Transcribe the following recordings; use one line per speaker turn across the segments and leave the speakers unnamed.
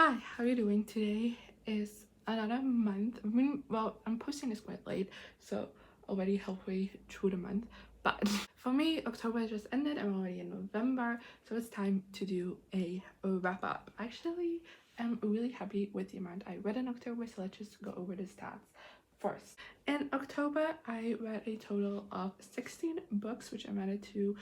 Hi, how are you doing? Today is another month. I'm posting this quite late, so already halfway through the month. But for me, October just ended. I'm already in November, so it's time to do a wrap up. Actually, I'm really happy with the amount I read in October, so let's just go over the stats first. In October, I read a total of 16 books, which amounted to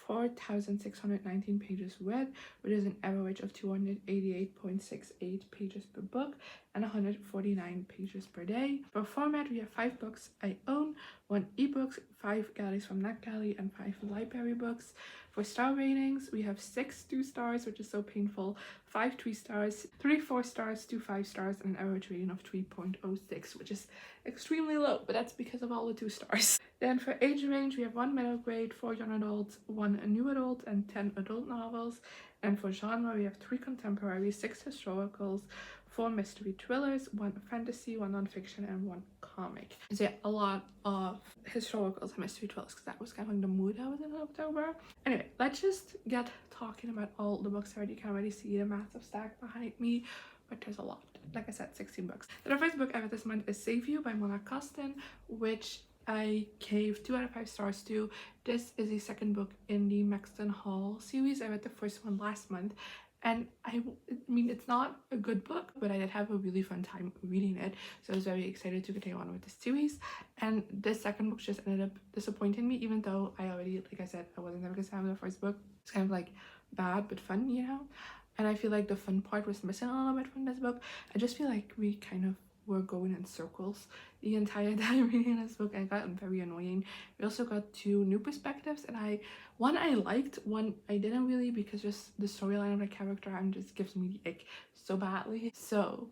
4,619 pages read, which is an average of 288.68 pages per book and 149 pages per day. For format, we have 5 books I own, 1 ebook, 5 galleys from NetGalley, and 5 library books. For star ratings, we have 6 2 stars, which is so painful, 5 3 stars, 3 4 stars, 2 5 stars, and an average rating of 3.06, which is extremely low, but that's because of all the 2 stars. Then for age range, we have 1 middle grade, 4 young adults, 1 new adult, and 10 adult novels. And for genre, we have 3 contemporary, 6 historicals, 4 mystery thrillers, 1 fantasy, 1 nonfiction, and 1 comic. So yeah, a lot of historicals and mystery thrillers, because that was kind of like the mood I was in October. Anyway, let's just get talking about all the books I read. You can already see the massive stack behind me, but there's a lot. Like I said, 16 books. The first book I read this month is Save You by Mona Kasten, which I gave 2 out of 5 stars to. This is the second book in the Maxton Hall series. I read the first one last month, and I mean, it's not a good book, but I did have a really fun time reading it, so I was very excited to continue on with the series. And this second book just ended up disappointing me, even though I already, like I said, I wasn't that big a fan of the first book. It's kind of like bad but fun, you know? And I feel like the fun part was missing a little bit from this book. I just feel like we kind of were going in circles the entire time reading this book. I got very annoying. We also got 2 new perspectives, and one I liked, one I didn't really, because just the storyline of the character just gives me the ick so badly. So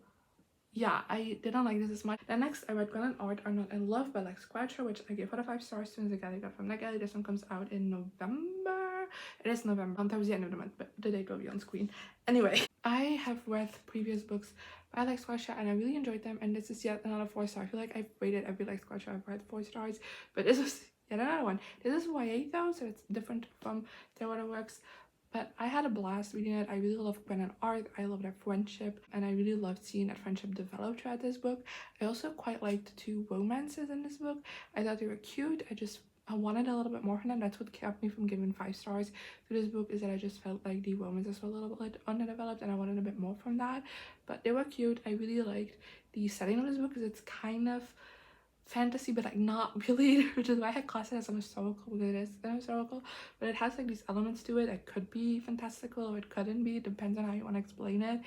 yeah, I didn't like this as much. Then next, I read Gwen and Art Are Not in Love by Lex Croucher, which I gave 4 out of 5 stars to, and the guy I got from NetGalley. This one comes out in November. It is November. That was the end of the month, but the date will be on screen. Anyway, I have read previous books by Lex Croucher, and I really enjoyed them, and this is yet another 4 star. I feel like I've rated every Lex Croucher I've read 4 stars, but this was yet another one. This is YA though, so it's different from their other works. But I had a blast reading it. I really loved Gwen and Art. I loved their friendship, and I really loved seeing that friendship develop throughout this book. I also quite liked 2 romances in this book. I thought they were cute. I wanted a little bit more from them. That's what kept me from giving 5 stars to this book, is that I just felt like the romances were a little bit underdeveloped, and I wanted a bit more from that. But they were cute. I really liked the setting of this book, because it's kind of fantasy, but like not really, which is why I had classed it as an historical, because it is an historical, but it has like these elements to it. It could be fantastical or it couldn't be. It depends on how you want to explain it.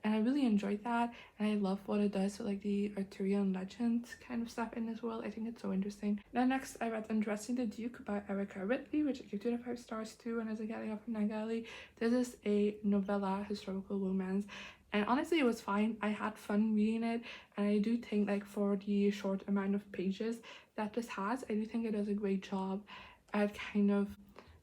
And I really enjoyed that, and I love what it does with like the Arthurian legend kind of stuff in this world. I think it's so interesting. Then next, I read Undressing the Duke by Erica Ridley, which I gave 2 out of 5 stars to, and as a getting off from NetGalley. This is a novella historical romance, and honestly it was fine. I had fun reading it, and I do think like for the short amount of pages that this has, I do think it does a great job at kind of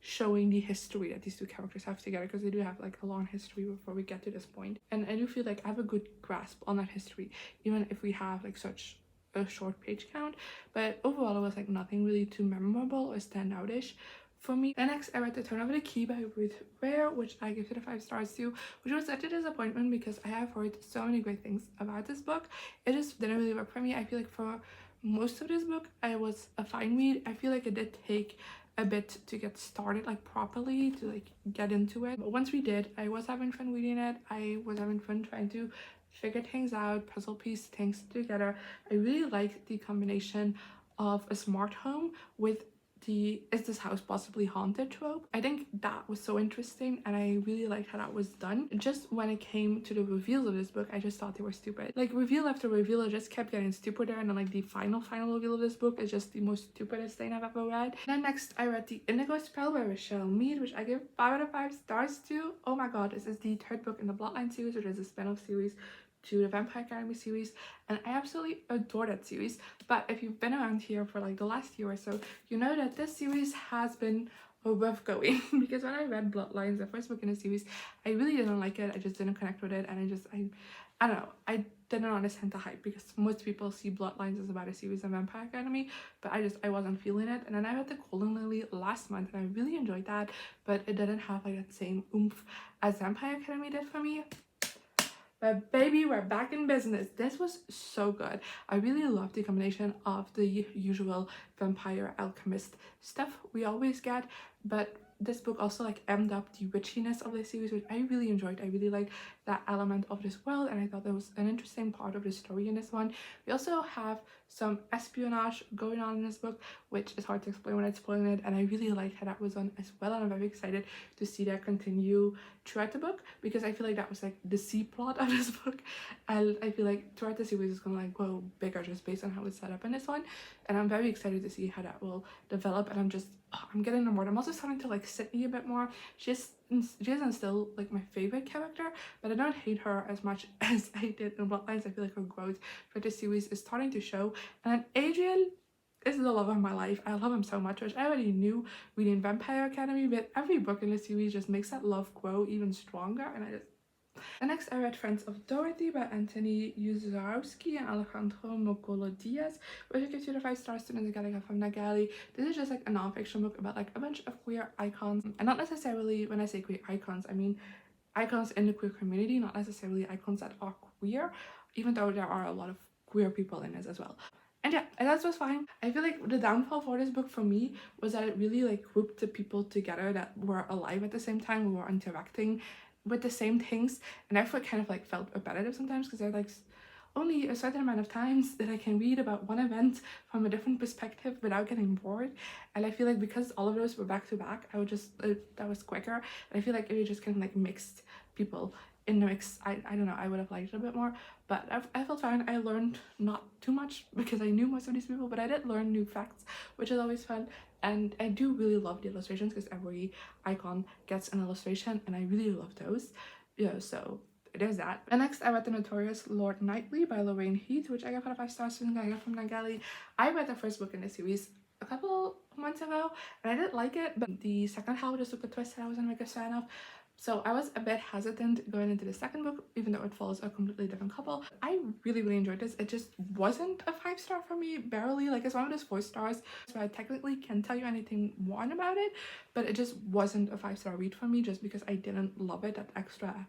showing the history that these 2 characters have together, because they do have like a long history before we get to this point. And I do feel like I have a good grasp on that history, even if we have like such a short page count. But overall it was like nothing really too memorable or standoutish for me. Then next, I read The Turn of the Key by Ruth Ware, which I gave 2 out of 5 stars to, which was such a disappointment because I have heard so many great things about this book. It just didn't really work for me. I feel like for most of this book, I was a fine read. I feel like it did take a bit to get started like properly, to like get into it. But once we did, I was having fun reading it. I was having fun trying to figure things out, puzzle piece things together. I really liked the combination of a smart home with the "is this house possibly haunted" trope. I think that was so interesting, and I really liked how that was done. Just when it came to the reveals of this book, I just thought they were stupid. Like reveal after reveal, it just kept getting stupider, and then like the final reveal of this book is just the most stupidest thing I've ever read. Then next, I read The Indigo Spell by Richelle Mead, which I give 5 out of 5 stars to. Oh my god, this is the 3rd book in the Bloodline series, which is a spin-off series to the Vampire Academy series, and I absolutely adore that series. But if you've been around here for like the last year or so, you know that this series has been a rough going because when I read Bloodlines, the first book in the series, I really didn't like it. I just didn't connect with it, and I don't know, I didn't understand the hype, because most people see Bloodlines as about a series of Vampire Academy, but I wasn't feeling it. And then I read The Golden Lily last month, and I really enjoyed that, but it didn't have like that same oomph as Vampire Academy did for me. But baby, we're back in business. This was so good. I really loved the combination of the usual vampire alchemist stuff we always get, but this book also like emmed up the witchiness of the series, which I really enjoyed. I really liked that element of this world, and I thought that was an interesting part of the story in this one. We also have some espionage going on in this book, which is hard to explain when I'm spoiling it, and I really liked how that was done as well, and I'm very excited to see that continue throughout the book, because I feel like that was like the C plot of this book, and I feel like throughout the series it's gonna like grow bigger just based on how it's set up in this one, and I'm very excited to see how that will develop. And I'm getting on board. I'm also starting to like Sydney a bit more. She isn't still like my favorite character, but I don't hate her as much as I did in Bloodlines. I feel like her growth for this series is starting to show. And Adrian is the love of my life. I love him so much, which I already knew reading Vampire Academy, but every book in the series just makes that love grow even stronger, and and next I read Friends of Dorothy by Anthony Uzarowski and Alejandro Mogollo Díez, which I give 2 to 5 stars to the Gallagher from Nagali. This is just like a non-fiction book about like a bunch of queer icons, and not necessarily, when I say queer icons, I mean icons in the queer community, not necessarily icons that are queer, even though there are a lot of queer people in this as well. And yeah, and that was fine. I feel like the downfall for this book for me was that it really like grouped the people together that were alive at the same time, who were interacting with the same things, and therefore it kind of like felt repetitive sometimes, because there's like only a certain amount of times that I can read about one event from a different perspective without getting bored. And I feel like because all of those were back to back, I would just that was quicker, and I feel like it just kind of like mixed people in the mix. I don't know, I would have liked it a bit more, but I felt fine. I learned not too much because I knew most of these people, but I did learn new facts, which is always fun. And I do really love the illustrations, because every icon gets an illustration, and I really love those. Yeah, so there's that. And next I read The Notorious Lord Knightly by Lorraine Heath, which I got 5 stars from Nagali. I read the first book in the series a couple months ago, and I didn't like it, but the second half just took a twist that I wasn't a big fan of. So I was a bit hesitant going into the second book, even though it follows a completely different couple. I really enjoyed this. It just wasn't a 5-star for me, barely. Like, it's one of those 4 stars, so I technically can't tell you anything more about it, but it just wasn't a 5-star read for me, just because I didn't love it. That extra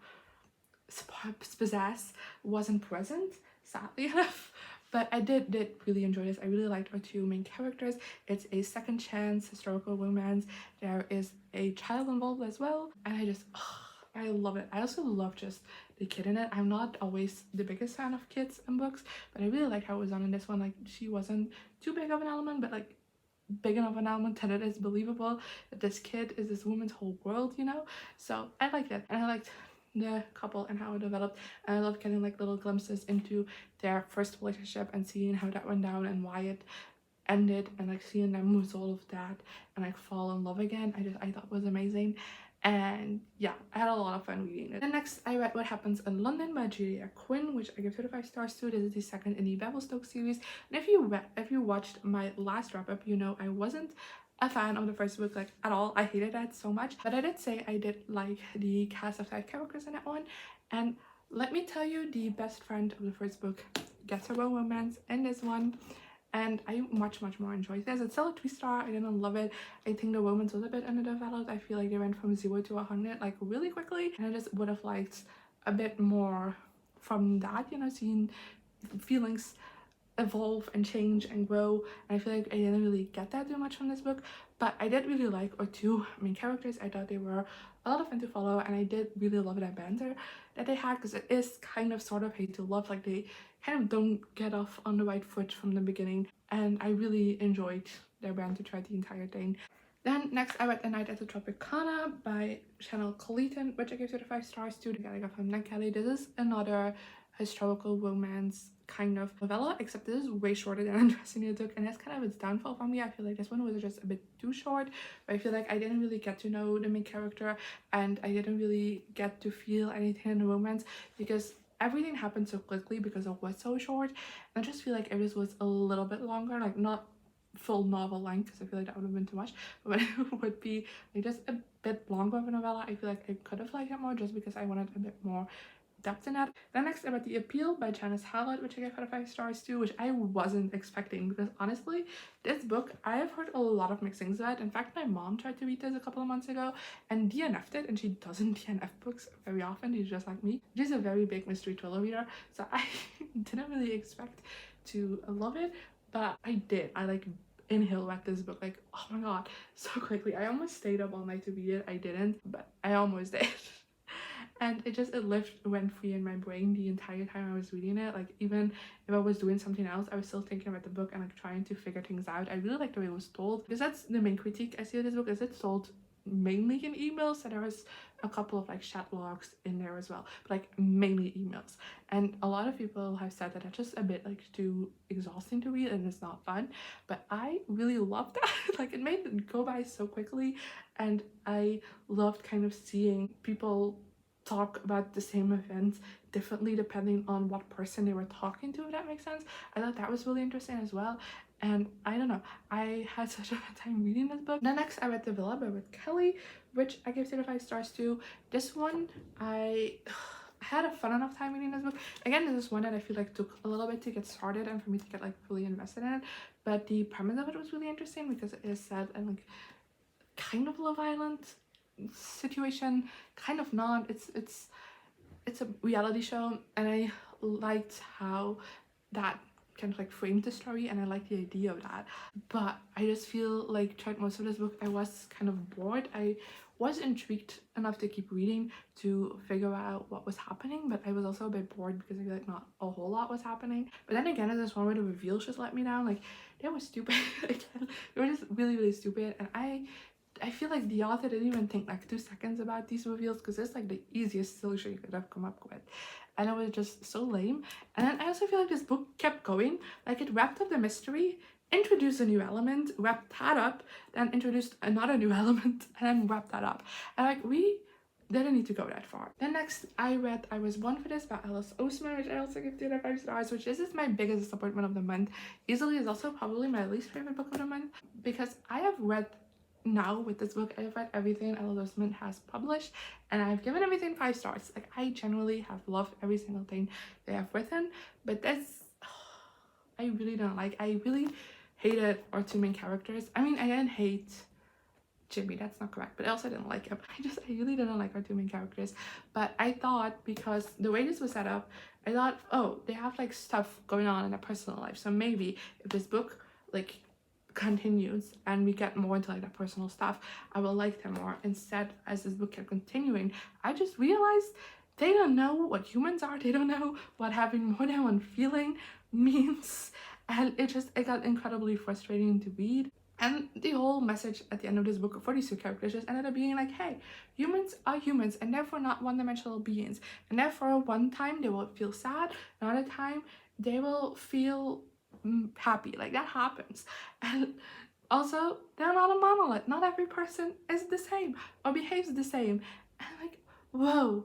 pizzazz wasn't present, sadly enough. But I did really enjoy this. I really liked our 2 main characters. It's a second chance historical romance. There is a child involved as well, and I love it. I also love just the kid in it. I'm not always the biggest fan of kids in books, but I really like how it was done in this one. Like, she wasn't too big of an element, but like big enough an element that it is believable that this kid is this woman's whole world, you know? So I liked it, and I liked the couple and how it developed, and I love getting like little glimpses into their first relationship and seeing how that went down and why it ended, and like seeing them resolve that and like fall in love again. I thought was amazing. And yeah, I had a lot of fun reading it. And next I read What Happens in London by Julia Quinn, which I give 2 to 5 stars to. This is the second in the Bevelstoke series, and if you watched my last wrap up, you know I wasn't a fan of the first book like at all. I hated that so much, but I did say I did like the cast of 5 characters in that one, and let me tell you, the best friend of the first book gets a romance in this one, and I much more enjoyed this. It's still a 3-star. I didn't love it. I think the romance was a bit underdeveloped. I feel like they went from 0 to 100 like really quickly, and I just would have liked a bit more from that, you know, seeing feelings evolve and change and grow. And I feel like I didn't really get that too much from this book, but I did really like our 2 main characters. I thought they were a lot of fun to follow, and I did really love that banter that they had, because it is kind of sort of hate to love. Like, they kind of don't get off on the right foot from the beginning, and I really enjoyed their banter throughout the entire thing. Then next I read A Night at the Tropicana by Channel Cleaton, which I gave 2 to 5 stars to. I got from Niet Kelly. This is another historical romance kind of novella, except this is way shorter than Undressing it took, and that's kind of its downfall for me. I feel like this one was just a bit too short, but I feel like I didn't really get to know the main character, and I didn't really get to feel anything in the romance, because everything happened so quickly because it was so short. And I just feel like if this was a little bit longer, like not full novel length, because I feel like that would have been too much, but it would be like just a bit longer of a novella, I feel like I could have liked it more, just because I wanted a bit more depth in that. Then next, I read The Appeal by Janice Hallett, which I gave out of 5 stars to, which I wasn't expecting, because honestly, this book I have heard a lot of mixed things about. In fact, my mom tried to read this a couple of months ago and DNF'd it, and she doesn't DNF books very often. She's just like me. She's a very big mystery thriller reader, so I didn't really expect to love it, but I did. I like inhale read this book like, oh my god, so quickly. I almost stayed up all night to read it. I didn't, but I almost did. And it lived rent free in my brain the entire time I was reading it. Like, even if I was doing something else, I was still thinking about the book and like trying to figure things out. I really like the way it was told, because that's the main critique I see of this book, is it's told mainly in emails. So there was a couple of like chat logs in there as well, but like mainly emails. And a lot of people have said that it's just a bit like too exhausting to read and it's not fun, but I really loved that. Like, it made it go by so quickly, and I loved kind of seeing people talk about the same events differently depending on what person they were talking to, if that makes sense. I thought that was really interesting as well. And I don't know, I had such a fun time reading this book. Then next, I read The Villa by Ruth Kelly, which I gave 3 to 5 stars to. This one, I had a fun enough time reading this book. Again, this is one that I feel like took a little bit to get started and for me to get like fully invested in it. But the premise of it was really interesting, because it is set in like kind of Love Island situation, kind of not. It's a reality show, and I liked how that kind of like framed the story, and I like the idea of that. But I just feel like throughout most of this book I was kind of bored. I was intrigued enough to keep reading to figure out what was happening, but I was also a bit bored because I feel like not a whole lot was happening. But then again, there's one where the reveals just let me down. Like, they were stupid. Again, they were just really stupid, and I feel like the author didn't even think like 2 seconds about these reveals, because it's like the easiest solution you could have come up with, and it was just so lame. And then I also feel like this book kept going. Like, it wrapped up the mystery, introduced a new element, wrapped that up, then introduced another new element, and then wrapped that up. And like, we didn't need to go that far. Then next, I read I Was Born for This by Alice Oseman, which I also give 2 out of 5 stars, which this is my biggest disappointment of the month. Easily is also probably my least favorite book of the month, because I have read, now with this book, I've read everything Alice Oseman has published, and I've given everything 5 stars. Like, I generally have loved every single thing they have written, but this, I really don't like. I really hated our 2 main characters. I mean, I didn't hate Jimmy, that's not correct, but I also didn't like him. I really didn't like our 2 main characters. But I thought, because the way this was set up, I thought, oh, they have like stuff going on in their personal life, so maybe if this book like continues and we get more into like that personal stuff, I will like them more. Instead, as this book kept continuing, I just realized they don't know what humans are. They don't know what having more than one feeling means, and it got incredibly frustrating to read. And the whole message at the end of this book for these 2 characters just ended up being like, hey, humans are humans and therefore not one-dimensional beings, and therefore one time they will feel sad, another time they will feel happy. Like, that happens. And also, they're not a monolith. Not every person is the same or behaves the same. And like, whoa,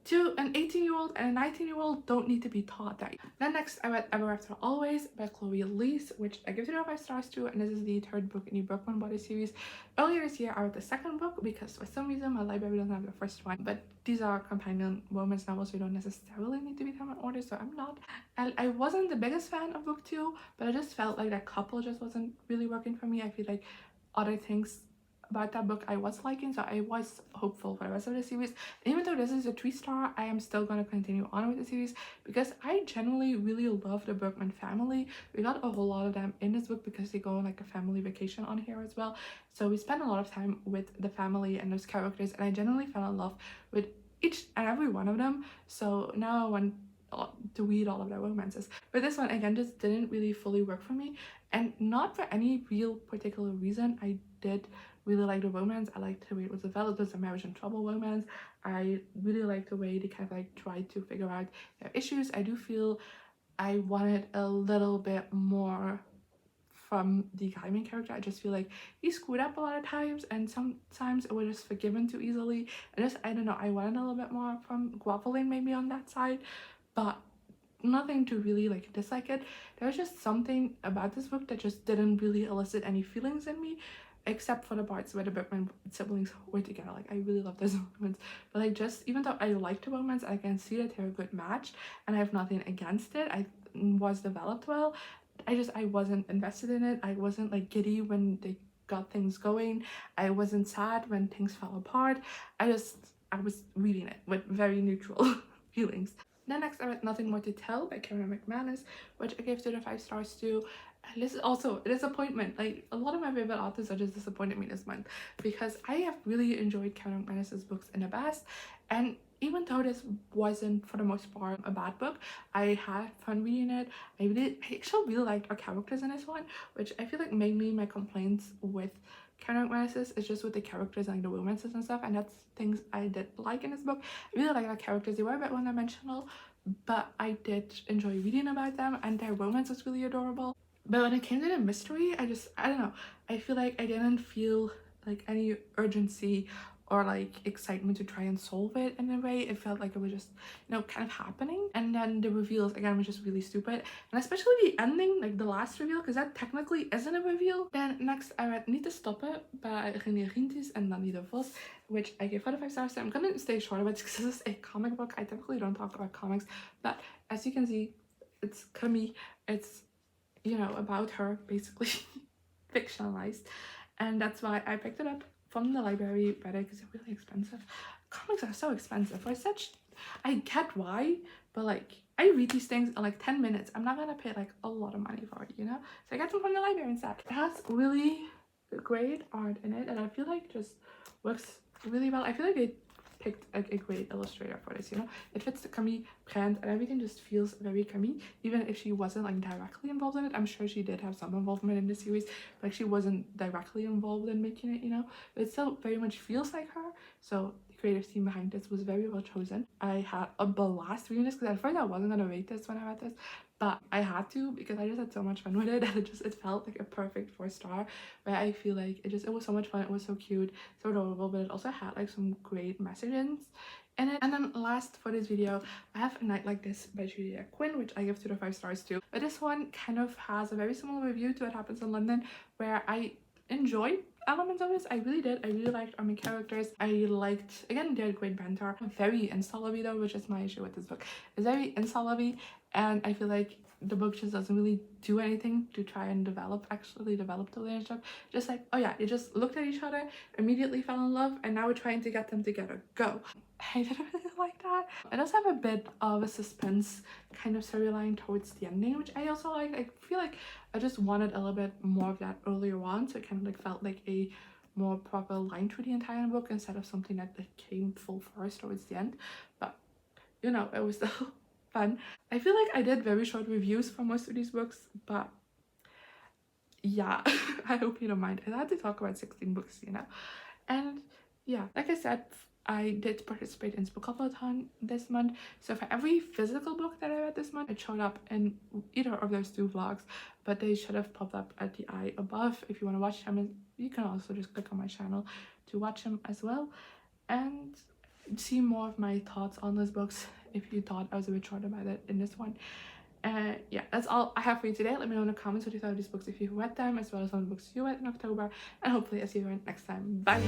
to an 18-year-old and a 19-year-old don't need to be taught that. Then next, I read Ever After Always by Chloe Liese, which I give 2 out of 5 stars to, and this is the 3rd book in the Brooklyn Body series. Earlier this year, I read the 2nd book because for some reason my library doesn't have the 1st one, but these are companion romance novels, so you don't necessarily need to be them in order, so I'm not. And I wasn't the biggest fan of book 2, but I just felt like that couple just wasn't really working for me. I feel like other things about that book I was liking, so I was hopeful for the rest of the series. And even though this is a 3-star, I am still going to continue on with the series, because I generally really love the Bergman family. We got a whole lot of them in this book because they go on like a family vacation on here as well, so we spend a lot of time with the family and those characters, and I generally fell in love with each and every one of them. So now I want to read all of their romances, but this one again just didn't really fully work for me, and not for any real particular reason. I did really like the romance. I liked the way it was developed as a marriage and trouble romance. I really liked the way they kind of like tried to figure out their issues. I do feel I wanted a little bit more from the guy main character. I just feel like he screwed up a lot of times, and sometimes it was just forgiven too easily. And just, I don't know, I wanted a little bit more from groveling maybe on that side, but nothing to really like dislike it. There's just something about this book that just didn't really elicit any feelings in me. except for the parts where the Birdman siblings were together. Like, I really love those moments, but like, just even though I like the romance, I can see that they're a good match and I have nothing against it. I was developed well. I wasn't invested in it. I wasn't like giddy when they got things going. I wasn't sad when things fell apart. I was reading it with very neutral feelings. Then next I read Nothing More to Tell by Karen McManus, which I gave 2 to 5 stars to. And this is also a disappointment. Like, a lot of my favorite authors are just disappointed me this month, because I have really enjoyed Karen McManus's books in the past, and even though this wasn't for the most part a bad book, I had fun reading it. I actually really liked our characters in this one, which I feel like mainly my complaints with Karen McManus is just with the characters and like the romances and stuff, and that's things I did like in this book. I really like our characters. They were a bit one-dimensional, but I did enjoy reading about them, and their romance was really adorable. But when it came to the mystery, I don't know, I feel like I didn't feel like any urgency or like excitement to try and solve it in a way. It felt like it was just, you know, kind of happening. And then the reveals again was just really stupid, and especially the ending, like the last reveal, because that technically isn't a reveal. Then next I read Niet Te Stoppen by Lorraine Heath and Danny DeVos, which I gave 4 to 5 stars. So I'm gonna stay short about it because this is a comic book. I typically don't talk about comics, but as you can see, it's Camille. It's, you know, about her basically fictionalized, and that's why I picked it up from the library, but because they're really expensive. Comics are so expensive for such. I get why, but like, I read these things in like 10 minutes. I'm not gonna pay like a lot of money for it, you know? So I got them from the library instead. It has really great art in it, and I feel like just works really well. I feel like they picked a great illustrator for this, you know? It fits the Camille brand, and everything just feels very Camille, even if she wasn't like directly involved in it. I'm sure she did have some involvement in the series, but like, she wasn't directly involved in making it, you know? But it still very much feels like her. So the creative team behind this was very well chosen. I had a blast reading this, because at first I wasn't gonna rate this when I read this, but I had to, because I just had so much fun with it, and it felt like a perfect 4-star, where I feel like it was so much fun. It was so cute, so adorable, but it also had like some great messages in it. And then last for this video, I have A Night Like This by Julia Quinn, which I give 2 to 5 stars to. But this one kind of has a very similar review to What Happens in London, where I enjoyed elements of this. I really did. I really liked our main characters. I liked, again, they had great banter. Very install-y though, which is my issue with this book. It's very install-y, and I feel like the book just doesn't really do anything to try and actually develop the relationship. Just like, oh yeah, you just looked at each other, immediately fell in love, and now we're trying to get them together. Go. I didn't really like that. It does have a bit of a suspense kind of storyline towards the ending, which I also like. I feel like I just wanted a little bit more of that earlier on, so it kind of like felt like a more proper line through the entire book instead of something that came full force towards the end. But you know, it was still fun. I feel like I did very short reviews for most of these books, but yeah, I hope you don't mind. I had to talk about 16 books, you know. And yeah, like I said, I did participate in Bookathon this month, so for every physical book that I read this month, it showed up in either of those 2 vlogs, but they should have popped up at the eye above if you want to watch them. And you can also just click on my channel to watch them as well and see more of my thoughts on those books if you thought I was a bit short about it in this one. Yeah, that's all I have for you today. Let me know in the comments what you thought of these books if you read them, as well as some of the books you read in October, and hopefully I'll see you next time. Bye.